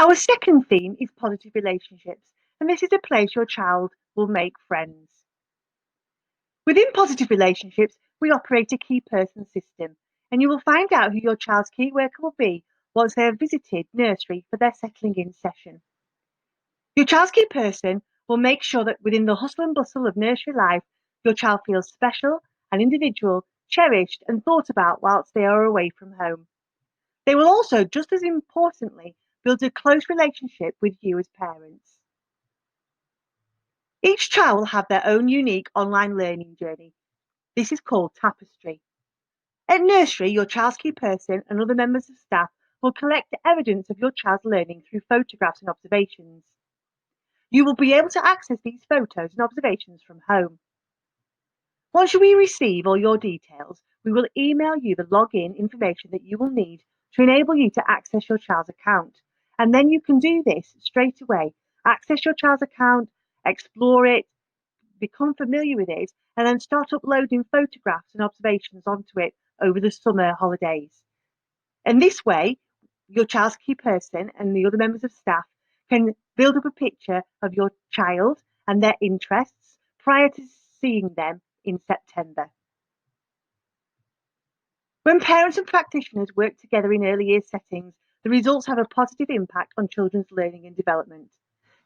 Our second theme is positive relationships, and this is a place your child will make friends. Within positive relationships, we operate a key person system, and you will find out who your child's key worker will be once they have visited nursery for their settling in session. Your child's key person will make sure that within the hustle and bustle of nursery life, your child feels special and individual, cherished and thought about whilst they are away from home. They will also, just as importantly, build a close relationship with you as parents. Each child will have their own unique online learning journey. This is called Tapestry. At nursery, your child's key person and other members of staff will collect evidence of your child's learning through photographs and observations. You will be able to access these photos and observations from home. Once we receive all your details, we will email you the login information that you will need to enable you to access your child's account. And then you can do this straight away. Access your child's account, explore it, become familiar with it, and then start uploading photographs and observations onto it over the summer holidays. And this way, your child's key person and the other members of staff can build up a picture of your child and their interests prior to seeing them in September. When parents and practitioners work together in early years settings, the results have a positive impact on children's learning and development.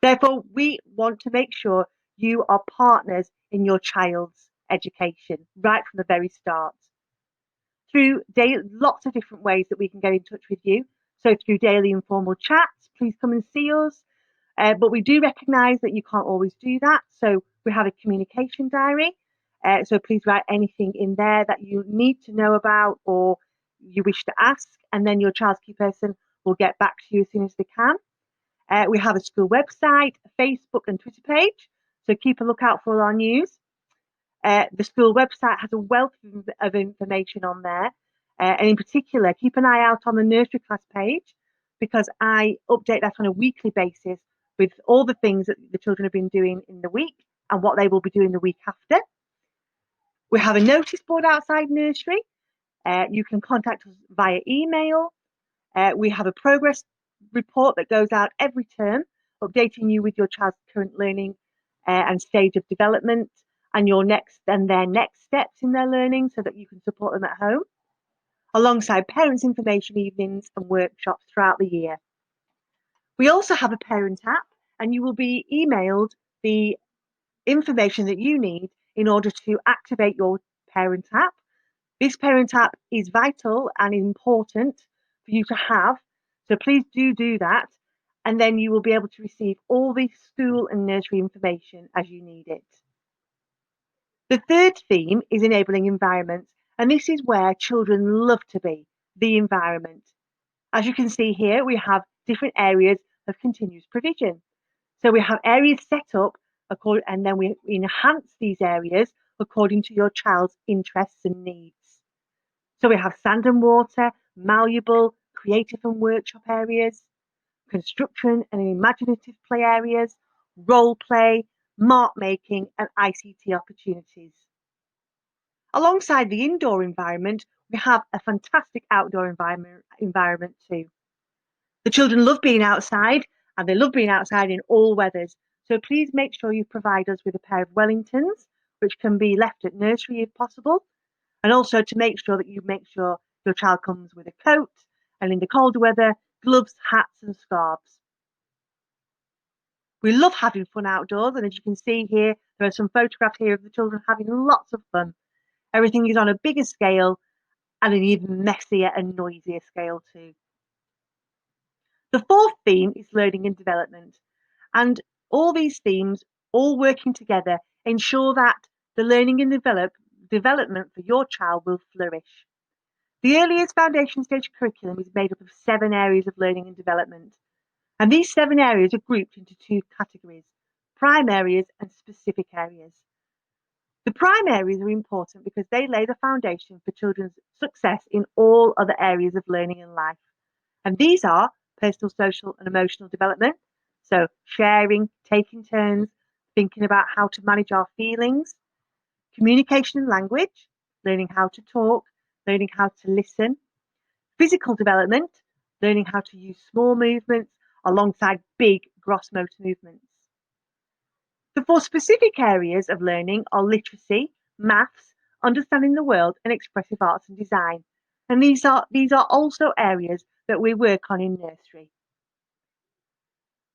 Therefore, we want to make sure you are partners in your child's education right from the very start. Through lots of different ways that we can get in touch with you. So through daily informal chats, please come and see us. But we do recognise that you can't always do that. So we have a communication diary. So please write anything in there that you need to know about or you wish to ask, and then your child's key person will get back to you as soon as they can. We have a school website, a Facebook and Twitter page, so keep a lookout for all our news. The school website has a wealth of information on there, and in particular, keep an eye out on the nursery class page because I update that on a weekly basis with all the things that the children have been doing in the week and what they will be doing the week after. We have a notice board outside nursery. You can contact us via email. We have a progress report that goes out every term, updating you with your child's current learning and stage of development and their next steps in their learning so that you can support them at home, alongside parents' information evenings and workshops throughout the year. We also have a parent app, and you will be emailed the information that you need in order to activate your parent app. This parent app is vital and important for you to have, so please do that, and then you will be able to receive all the school and nursery information as you need it. The third theme is enabling environments, and this is where children love to be, the environment. As you can see here, we have different areas of continuous provision. So we have areas set up, and then we enhance these areas according to your child's interests and needs. So we have sand and water, malleable, creative and workshop areas, construction and imaginative play areas, role play, mark making and ICT opportunities. Alongside the indoor environment, we have a fantastic outdoor environment too. The children love being outside and they love being outside in all weathers. So please make sure you provide us with a pair of Wellingtons, which can be left at nursery if possible. And also to make sure your child comes with a coat and in the colder weather, gloves, hats and scarves. We love having fun outdoors, and as you can see here, there are some photographs here of the children having lots of fun. Everything is on a bigger scale and an even messier and noisier scale too. The fourth theme is learning and development, and all these themes, all working together, ensure that the learning and development for your child will flourish. The early years foundation stage curriculum is made up of 7 areas of learning and development, and these 7 areas are grouped into 2 categories: prime areas and specific areas. The prime areas are important because they lay the foundation for children's success in all other areas of learning and life. And these are personal, social, and emotional development. So sharing, taking turns, thinking about how to manage our feelings, communication and language, learning how to talk, learning how to listen, physical development, learning how to use small movements, alongside big gross motor movements. The four specific areas of learning are literacy, maths, understanding the world, and expressive arts and design. And these are also areas that we work on in nursery.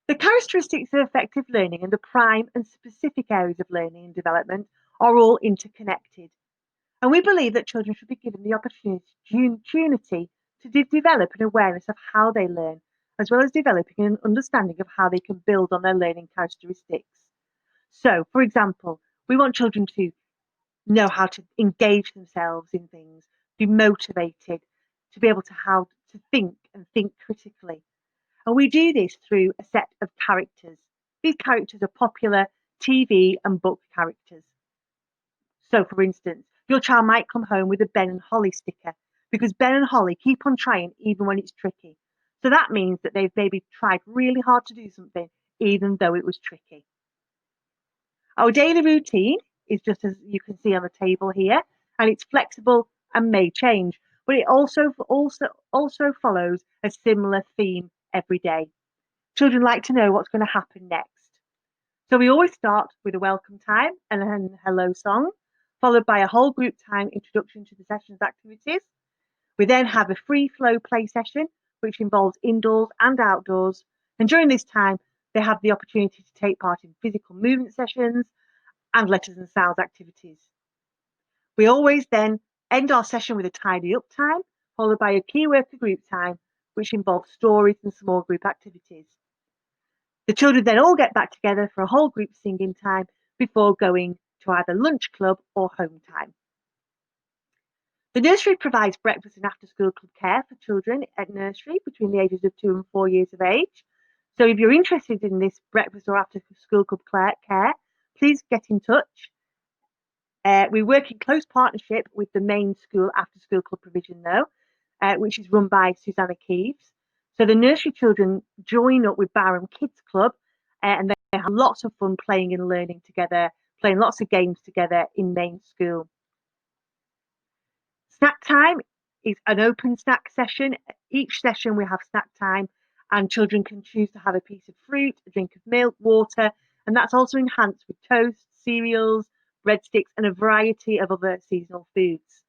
The characteristics of effective learning and the prime and specific areas of learning and development are all interconnected. And we believe that children should be given the opportunity to develop an awareness of how they learn, as well as developing an understanding of how they can build on their learning characteristics. So, for example, we want children to know how to engage themselves in things, be motivated, to be able to how to think and think critically. And we do this through a set of characters. These characters are popular TV and book characters. So, for instance, your child might come home with a Ben and Holly sticker because Ben and Holly keep on trying even when it's tricky. So that means that they've maybe tried really hard to do something even though it was tricky. Our daily routine is just as you can see on the table here, and it's flexible and may change, but it also follows a similar theme every day. Children like to know what's going to happen next. So we always start with a welcome time and a hello song, followed by a whole group time introduction to the session's activities. We then have a free flow play session, which involves indoors and outdoors. And during this time, they have the opportunity to take part in physical movement sessions and letters and sounds activities. We always then end our session with a tidy up time, followed by a key worker group time, which involves stories and small group activities. The children then all get back together for a whole group singing time before going to either lunch club or home time. The nursery provides breakfast and after school club care for children at nursery between the ages of 2 and 4 years of age. So if you're interested in this breakfast or after school club care, please get in touch. We work in close partnership with the main school after school club provision though, which is run by Susanna Keeves. So the nursery children join up with Barham Kids Club and they have lots of fun playing and learning together, playing lots of games together in main school. Snack time is an open snack session. Each session we have snack time and children can choose to have a piece of fruit, a drink of milk, water, and that's also enhanced with toast, cereals, breadsticks, and a variety of other seasonal foods.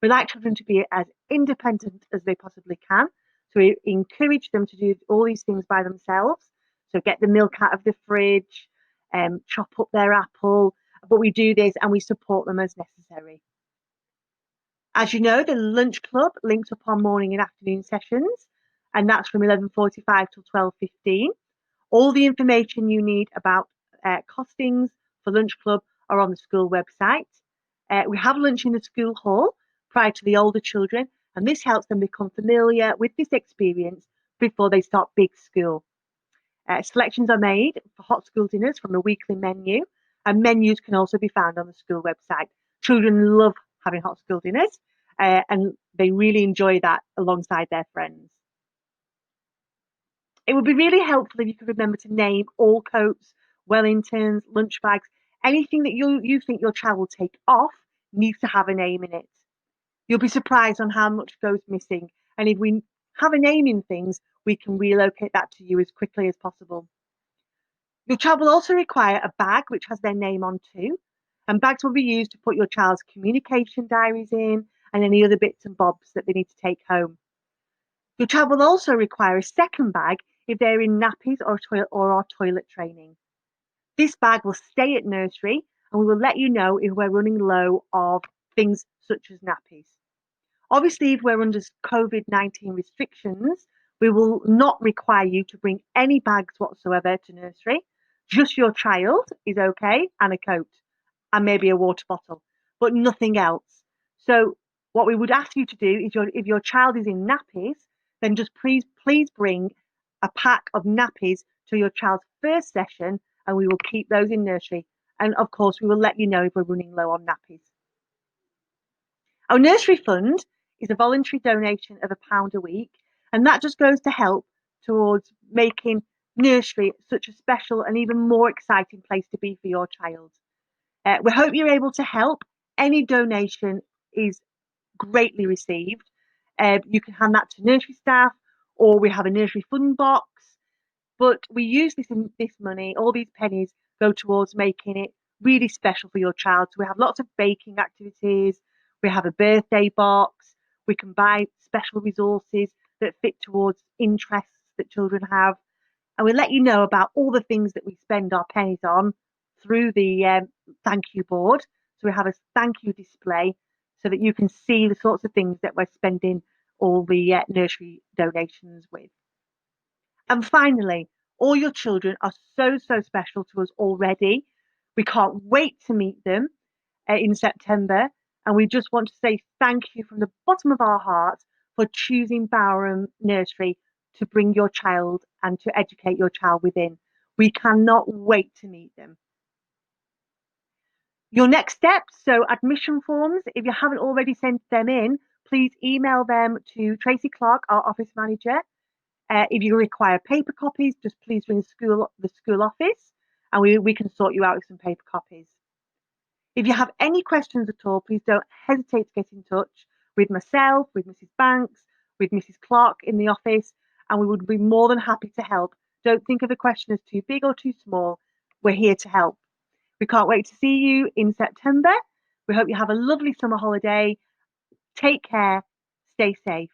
We like children to be as independent as they possibly can, so we encourage them to do all these things by themselves. So get the milk out of the fridge, chop up their apple, but we do this and we support them as necessary. As you know, the lunch club links up on morning and afternoon sessions, and that's from 11:45 till 12:15. All the information you need about costings for lunch club are on the school website. We have lunch in the school hall prior to the older children, and this helps them become familiar with this experience before they start big school. Selections are made for hot school dinners from a weekly menu, and menus can also be found on the school website. Children love having hot school dinners, and they really enjoy that alongside their friends. It would be really helpful if you could remember to name all coats, Wellingtons, lunch bags, anything that you think your child will take off needs to have a name in it. You'll be surprised on how much goes missing, and if we have a name in things, we can relocate that to you as quickly as possible. Your child will also require a bag which has their name on too, and bags will be used to put your child's communication diaries in and any other bits and bobs that they need to take home. Your child will also require a second bag if they're in nappies or are toilet training. This bag will stay at nursery and we will let you know if we're running low of things such as nappies. Obviously, if we're under COVID-19 restrictions, we will not require you to bring any bags whatsoever to nursery. Just your child is okay and a coat and maybe a water bottle, but nothing else. So what we would ask you to do is if your child is in nappies, then just please bring a pack of nappies to your child's first session and we will keep those in nursery. And of course, we will let you know if we're running low on nappies. Our nursery fund is a voluntary donation of £1 a week, and that just goes to help towards making nursery such a special and even more exciting place to be for your child. We hope you're able to help. Any donation is greatly received. You can hand that to nursery staff, or we have a nursery fund box. But we use this money, all these pennies go towards making it really special for your child. So we have lots of baking activities, we have a birthday box, we can buy special resources that fit towards interests that children have. And we let you know about all the things that we spend our pennies on through the thank you board. So we have a thank you display so that you can see the sorts of things that we're spending all the nursery donations with. And finally, all your children are so, so special to us already. We can't wait to meet them in September. And we just want to say thank you from the bottom of our hearts for choosing Bowerham Nursery to bring your child and to educate your child within. We cannot wait to meet them. Your next steps, so admission forms, if you haven't already sent them in, please email them to Tracy Clark, our office manager. If you require paper copies, just please ring the school office and we can sort you out with some paper copies. If you have any questions at all, please don't hesitate to get in touch with myself, with Mrs. Banks, with Mrs. Clark in the office, and we would be more than happy to help. Don't think of a question as too big or too small. We're here to help. We can't wait to see you in September. We hope you have a lovely summer holiday. Take care. Stay safe.